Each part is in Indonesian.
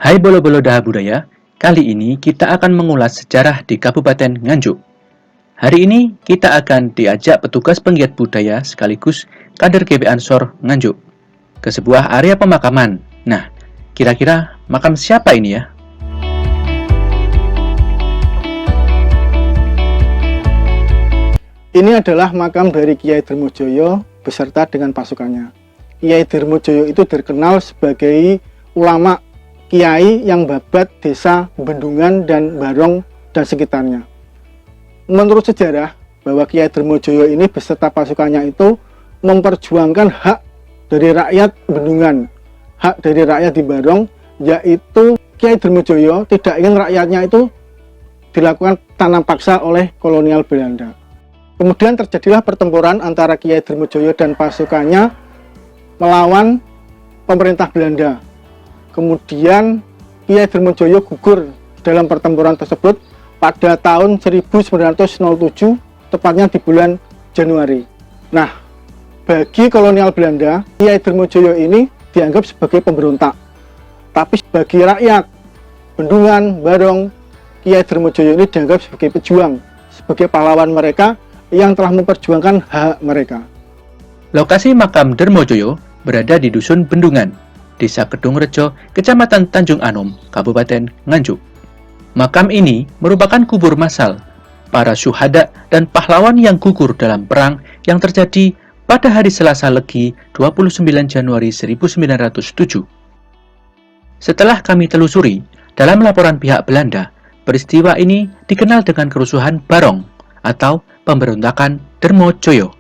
Hai Bolo-Bolo Daha Budaya, kali ini kita akan mengulas sejarah di Kabupaten Nganjuk. Hari ini kita akan diajak petugas penggiat budaya sekaligus kader GB Ansor Nganjuk ke sebuah area pemakaman. Nah, kira-kira makam siapa ini ya? Ini adalah makam dari Kiai Dermojoyo beserta dengan pasukannya. Kiai Dermojoyo itu terkenal sebagai ulama kiai yang babat desa Bendungan dan Barong dan sekitarnya. Menurut sejarah, bahwa Kiai Dermojoyo ini beserta pasukannya itu memperjuangkan hak dari rakyat Bendungan, hak dari rakyat di Barong, yaitu Kiai Dermojoyo tidak ingin rakyatnya itu dilakukan tanam paksa oleh kolonial Belanda. Kemudian terjadilah pertempuran antara Kiai Dermojoyo dan pasukannya melawan pemerintah Belanda. Kemudian Kiai Dermojoyo gugur dalam pertempuran tersebut pada tahun 1907, tepatnya di bulan Januari. Nah, bagi kolonial Belanda, Kiai Dermojoyo ini dianggap sebagai pemberontak. Tapi bagi rakyat Bendungan, Barong, Kiai Dermojoyo ini dianggap sebagai pejuang, sebagai pahlawan mereka yang telah memperjuangkan hak mereka. Lokasi makam Dermojoyo berada di Dusun Bendungan, Desa Kedung Rejo, Kecamatan Tanjung Anom, Kabupaten Nganjuk. Makam ini merupakan kubur massal para syuhada dan pahlawan yang gugur dalam perang yang terjadi pada hari Selasa Legi 29 Januari 1907. Setelah kami telusuri, dalam laporan pihak Belanda, peristiwa ini dikenal dengan kerusuhan Barong atau pemberontakan Dermojoyo.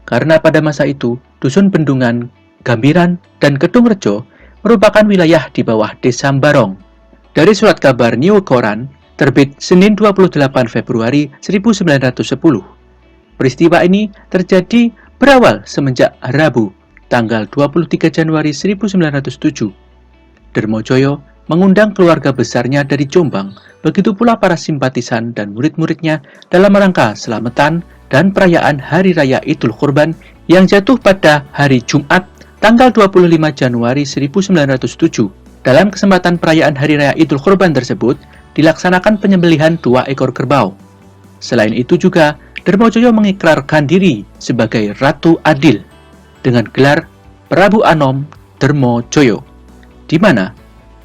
Karena pada masa itu, Dusun Bendungan, Gambiran, dan Kedung Rejo merupakan wilayah di bawah Desa Barong. Dari surat kabar New Koran, terbit Senin 28 Februari 1910. Peristiwa ini terjadi berawal semenjak Rabu, tanggal 23 Januari 1907. Dermojoyo mengundang keluarga besarnya dari Jombang, begitu pula para simpatisan dan murid-muridnya dalam rangka selamatan dan perayaan Hari Raya Idul Kurban yang jatuh pada hari Jumat, tanggal 25 Januari 1907. Dalam kesempatan perayaan Hari Raya Idul Kurban tersebut, dilaksanakan penyembelihan 2 ekor kerbau. Selain itu juga, Dermojoyo mengikrarkan diri sebagai Ratu Adil dengan gelar Prabu Anom Dermojoyo, di mana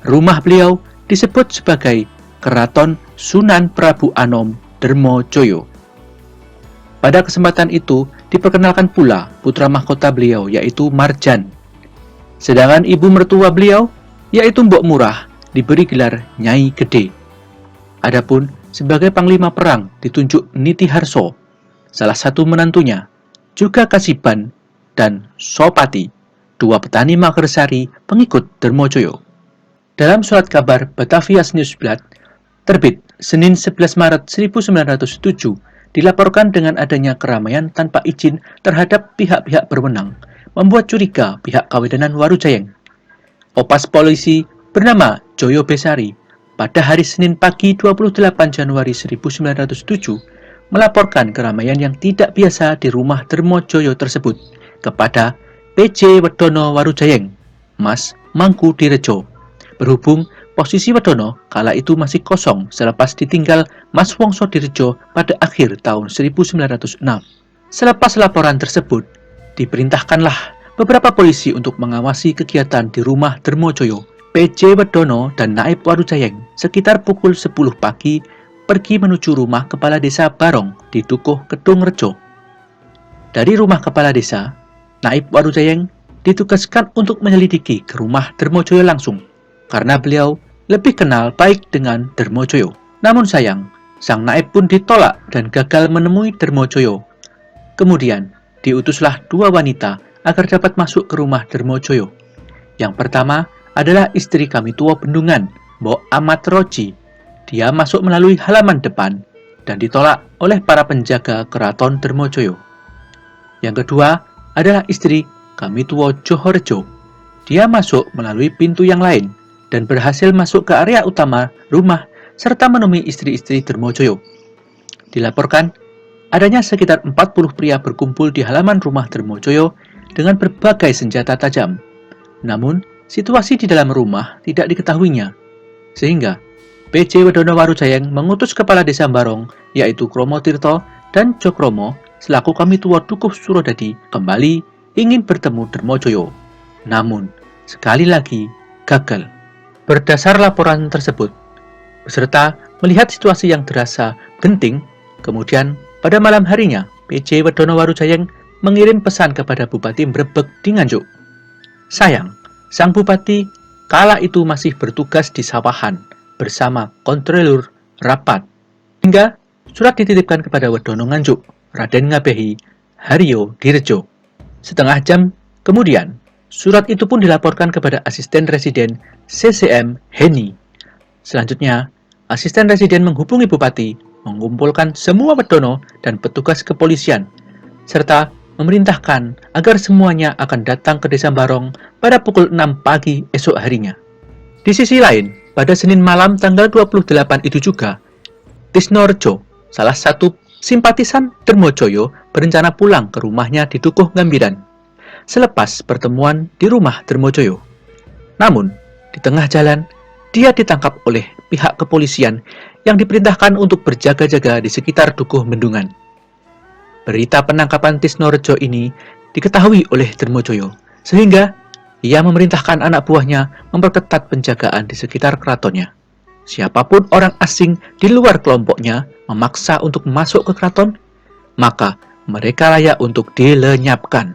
rumah beliau disebut sebagai Keraton Sunan Prabu Anom Dermojoyo. Pada kesempatan itu diperkenalkan pula putra mahkota beliau yaitu Marjan. Sedangkan ibu mertua beliau yaitu Mbok Murah diberi gelar Nyai Gede. Adapun sebagai panglima perang ditunjuk Niti Harso, salah satu menantunya, juga Kasiban dan Sopati, 2 petani Magersari pengikut Dermojoyo. Dalam surat kabar Batavia Newsblad, terbit Senin 11 Maret 1907, dilaporkan dengan adanya keramaian tanpa izin terhadap pihak-pihak berwenang, membuat curiga pihak Kawedanan Warujayeng. Opas polisi bernama Joyo Besari, pada hari Senin pagi 28 Januari 1907, melaporkan keramaian yang tidak biasa di rumah Dermojoyo tersebut kepada PJ Wedono Warujayeng, Mas Mangku Direjo. Berhubung posisi Wedono kala itu masih kosong selepas ditinggal Mas Wongso Direjo pada akhir tahun 1906. Selepas laporan tersebut, diperintahkanlah beberapa polisi untuk mengawasi kegiatan di rumah Dermojoyo. PJ Wedono dan Naib Warujayeng sekitar pukul 10 pagi pergi menuju rumah kepala desa Barong di Dukuh Kedung Rejo. Dari rumah kepala desa, Naib Warujayeng ditugaskan untuk menyelidiki ke rumah Dermojoyo langsung, karena beliau lebih kenal baik dengan Dermojoyo. Namun sayang, sang naib pun ditolak dan gagal menemui Dermojoyo. Kemudian, diutuslah 2 wanita agar dapat masuk ke rumah Dermojoyo. Yang pertama adalah istri kami tua Bendungan, Mbok Amat Roji. Dia masuk melalui halaman depan dan ditolak oleh para penjaga keraton Dermojoyo. Yang kedua adalah istri kami tua Johorjo. Dia masuk melalui pintu yang lain dan berhasil masuk ke area utama rumah serta menemui istri-istri Dermojoyo. Dilaporkan adanya sekitar 40 pria berkumpul di halaman rumah Dermojoyo dengan berbagai senjata tajam. Namun, situasi di dalam rumah tidak diketahuinya, sehingga PJ Wedono Warujayeng mengutus Kepala Desa Barong, yaitu Kromo Tirto dan Jokromo, selaku kami tua Dukuh Surodadi, kembali ingin bertemu Dermojoyo. Namun, sekali lagi gagal. Berdasar laporan tersebut, beserta melihat situasi yang terasa genting, kemudian pada malam harinya, PJ Wedono Warujayeng mengirim pesan kepada Bupati Mrebek di Nganjuk. Sayang, sang Bupati kala itu masih bertugas di sawahan bersama kontrolur rapat, hingga surat dititipkan kepada Wedono Nganjuk, Raden Ngabehi, Haryo Direjo. Setengah jam kemudian, surat itu pun dilaporkan kepada Asisten Residen CCM Heni. Selanjutnya, Asisten Residen menghubungi Bupati, mengumpulkan semua Wedono dan petugas kepolisian, serta memerintahkan agar semuanya akan datang ke Desa Barong pada pukul 6 pagi esok harinya. Di sisi lain, pada Senin malam tanggal 28 itu juga, Tisno Rejo, salah satu simpatisan Dermojoyo, berencana pulang ke rumahnya di Dukuh Ngambiran selepas pertemuan di rumah Dermojoyo. Namun, di tengah jalan, dia ditangkap oleh pihak kepolisian yang diperintahkan untuk berjaga-jaga di sekitar Dukuh Bendungan. Berita penangkapan Tisno Rejo ini diketahui oleh Dermojoyo, sehingga ia memerintahkan anak buahnya memperketat penjagaan di sekitar keratonnya. Siapapun orang asing di luar kelompoknya memaksa untuk masuk ke keraton, maka mereka layak untuk dilenyapkan.